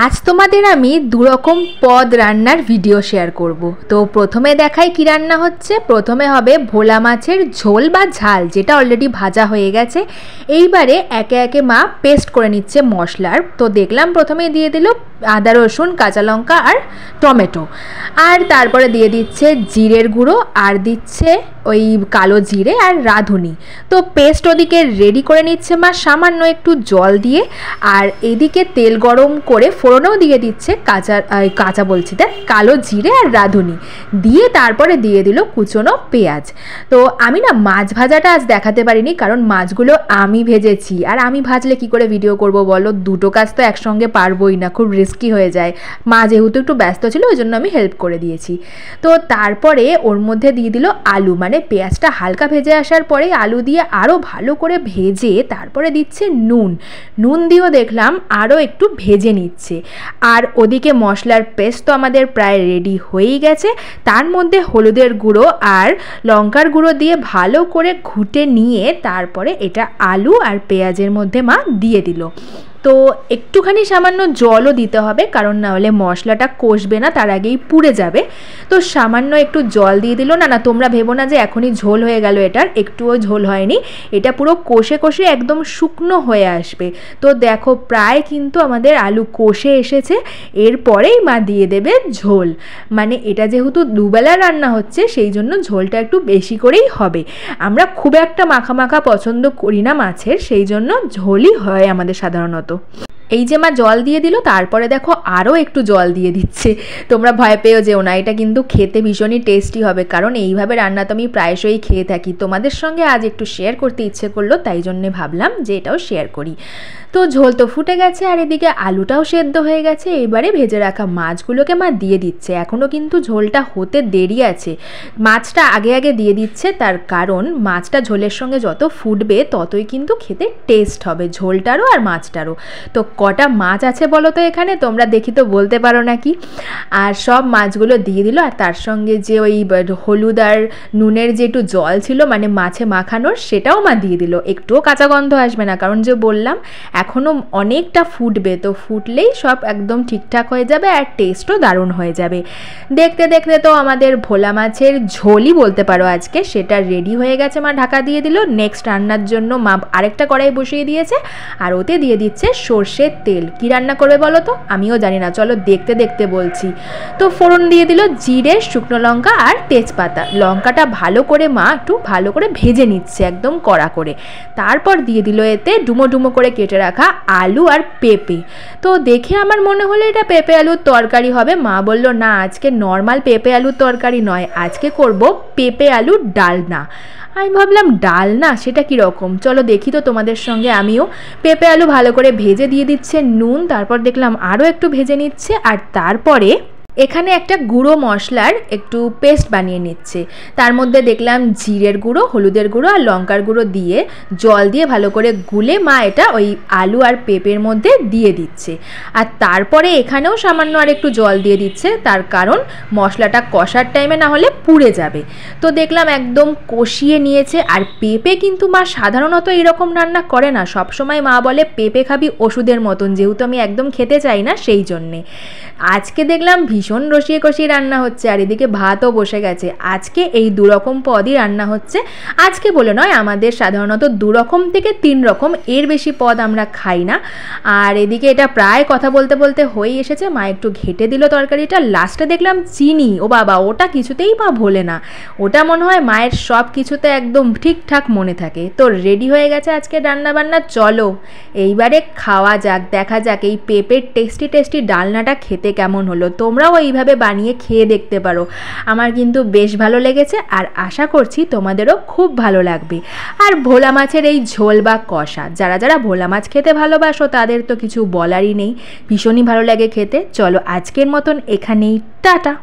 आज তোমাদের আমি দুরকম পদ রান্নার ভিডিও শেয়ার করব। তো প্রথমে দেখাই কি রান্না হচ্ছে। প্রথমে হবে ভোলা মাছের ঝোল বা ঝাল, যেটা অলরেডি ভাজা হয়ে গেছে। এইবারে একে একে মা পেস্ট করে নিচ্ছে মশলার। তো দেখলাম প্রথমে দিয়ে দিল আদা রসুন কাঁচা লঙ্কা আর টমেটো, আর তারপরে দিয়ে দিচ্ছে জিরের গুঁড়ো, আর দিচ্ছে ওই কালো জিরে আর রাঁধুনি। তো পেস্ট ওদিকে রেডি করে নিচ্ছে মা সামান্য একটু জল দিয়ে, আর এদিকে তেল গরম করে ফোড়নেও দিয়ে দিচ্ছে কাঁচা বলছি দেখ কালো জিরে আর রাঁধুনি দিয়ে, তারপরে দিয়ে দিল কুচনো পেঁয়াজ। তো আমি না মাছ ভাজাটা আজ দেখাতে পারিনি, কারণ মাছগুলো আমি ভেজেছি, আর আমি ভাজলে কি করে ভিডিও করব বলো, দুটো কাজ তো একসঙ্গে পারবোই না, খুব রিস্কি হয়ে যায়। মা যেহেতু একটু ব্যস্ত ছিল ওই জন্য আমি হেল্প করে দিয়েছি। তো তারপরে ওর মধ্যে দিয়ে দিল আলু, মানে পেঁয়াজটা হালকা ভেজে আসার পরে আলু দিয়ে আরও ভালো করে ভেজে তারপরে দিচ্ছে নুন দিয়েও দেখলাম আরও একটু ভেজে নিচ্ছে। আর ওদিকে মশলার পেস্ট তো আমাদের প্রায় রেডি হয়েই গেছে। তার মধ্যে হলুদের গুঁড়ো আর লঙ্কার গুঁড়ো দিয়ে ভালো করে ঘুটে নিয়ে তারপরে এটা আলু আর পেঁয়াজের মধ্যে মা দিয়ে দিল। তো একটুখানি সামান্য জলও দিতে হবে, কারণ না হলে মশলাটা কষবে না, তার আগেই পুড়ে যাবে। তো সামান্য একটু জল দিয়ে দিল। না তোমরা ভেবো না যে এখনই ঝোল হয়ে গেল, এটার একটুও ঝোল হয়নি, এটা পুরো কষে কষে একদম শুকনো হয়ে আসবে। তো দেখো প্রায় কিন্তু আমাদের আলু কষে এসেছে, এরপরেই মা দিয়ে দেবে ঝোল। মানে এটা যেহেতু দুবেলা রান্না হচ্ছে সেই জন্য ঝোলটা একটু বেশি করেই হবে। আমরা খুব একটা মাখা মাখা পছন্দ করি না মাছের, সেই জন্য ঝোলই হয় আমাদের সাধারণত। এই যে মা জল দিয়ে দিল, তারপরে দেখো আরও একটু জল দিয়ে দিচ্ছে। তোমরা ভয় পেয়েও যেও না, এটা কিন্তু খেতে ভীষণই টেস্টি হবে, কারণ এইভাবে রান্না তো আমি প্রায়শই খেয়ে থাকি। তোমাদের সঙ্গে আজ একটু শেয়ার করতে ইচ্ছে করলো, তাই জন্যে ভাবলাম যে এটাও শেয়ার করি। তো ঝোল তো ফুটে গেছে, আর এদিকে আলুটাও সেদ্ধ হয়ে গেছে। এবারে ভেজে রাখা মাছগুলোকে মা দিয়ে দিচ্ছে। এখনও কিন্তু ঝোলটা হতে দেরি আছে, মাছটা আগে আগে দিয়ে দিচ্ছে, তার কারণ মাছটা ঝোলের সঙ্গে যত ফুটবে ততই কিন্তু খেতে টেস্ট হবে ঝোলটারও আর মাছটারও। তো কটা মাছ আছে বলো তো এখানে, তোমরা দেখি তো বলতে পারো নাকি। আর সব মাছগুলো দিয়ে দিল, আর তার সঙ্গে যে ওই হলুদ আর নুনের যে একটু জল ছিল মানে মাছে মাখানোর, সেটাও মা দিয়ে দিল। একটুও কাঁচা গন্ধ আসবে না, কারণ যে বললাম এখনও অনেকটা ফুটবে, তো ফুটলেই সব একদম ঠিকঠাক হয়ে যাবে আর টেস্টও দারুণ হয়ে যাবে। দেখতে দেখতে তো আমাদের ভোলা মাছের ঝোলই বলতে পারো আজকে, সেটা রেডি হয়ে গেছে। মা ঢাকা দিয়ে দিল। নেক্সট রান্নার জন্য মা আরেকটা কড়াই বসিয়ে দিয়েছে, আর ওতে দিয়ে দিচ্ছে সর্ষের তেল। কি রান্না করবে বলো তো, আমিও জানি না, চলো দেখতে দেখতে বলছি। তো ফোড়ন দিয়ে দিল জিরে, শুকনো লঙ্কা আর তেজপাতা। লঙ্কাটা ভালো করে মা একটু ভালো করে ভেজে নিচ্ছে একদম কড়া করে। তারপর দিয়ে দিল এতে ডুমো ডুমো করে কেটে রাখা আলু আর পেঁপে। তো দেখে আমার মনে হলো এটা পেঁপে আলুর তরকারি হবে। মা বলল না, আজকে নর্মাল পেঁপে আলুর তরকারি নয়, আজকে করব পেঁপে আলুর ডালনা। আমি ভাবলাম ডালনা, সেটা কীরকম, চলো দেখি তো তোমাদের সঙ্গে আমিও। পেঁপে আলু ভালো করে ভেজে দিয়ে দিচ্ছে নুন, তারপর দেখলাম আরও একটু ভেজে নিচ্ছে, আর তারপরে এখানে একটা গুঁড়ো মশলার একটু পেস্ট বানিয়ে নিচ্ছে। তার মধ্যে দেখলাম জিরের গুঁড়ো, হলুদের গুঁড়ো আর লঙ্কার গুঁড়ো দিয়ে জল দিয়ে ভালো করে গুলে মা এটা ওই আলু আর পেঁপের মধ্যে দিয়ে দিচ্ছে। আর তারপরে এখানেও সামান্য আর একটু জল দিয়ে দিচ্ছে, তার কারণ মশলাটা কষার টাইমে না হলে পুড়ে যাবে। তো দেখলাম একদম কষিয়ে নিয়েছে। আর পেঁপে কিন্তু মা সাধারণত এরকম রান্না করে না, সবসময় মা বলে পেঁপে খাবি ওষুধের মতন, যেহেতু আমি একদম খেতে চাই না সেই জন্যে। আজকে দেখলাম ভীষণ রসিয়ে কষিয়ে রান্না হচ্ছে, আর এদিকে ভাতও বসে গেছে। আজকে এই দুরকম পদই রান্না হচ্ছে। আজকে বলে নয়, আমাদের সাধারণত 2 রকম থেকে 3 রকম, এর বেশি পদ আমরা খাই না। আর এদিকে এটা প্রায় কথা বলতে বলতে হয়ে এসেছে। মা একটু ঘেটে দিল তরকারিটা। লাস্টে দেখলাম চিনি, ও বাবা, ওটা কিছুতেই মা ভোলে না, ওটা মনে হয় মায়ের সব কিছুতে একদম ঠিকঠাক মনে থাকে। তো রেডি হয়ে গেছে আজকে রান্না বান্না। চলো এইবারে খাওয়া যাক, দেখা যাক এই পেঁপের টেস্টি টেস্টি ডালনাটা খেতে কেমন হলো। তোমরাও এইভাবে বানিয়ে খেয়ে দেখতে পারো, আমার কিন্তু বেশ ভালো লেগেছে, আর আশা করছি তোমাদেরও খুব ভালো লাগবে। আর ভোলা মাছের এই ঝোল বা কষা, যারা যারা ভোলা মাছ খেতে ভালোবাসো তাদের তো কিছু বলারই নেই, ভীষণই ভালো লাগে খেতে। চলো আজকের মতন এখানেই, টাটা।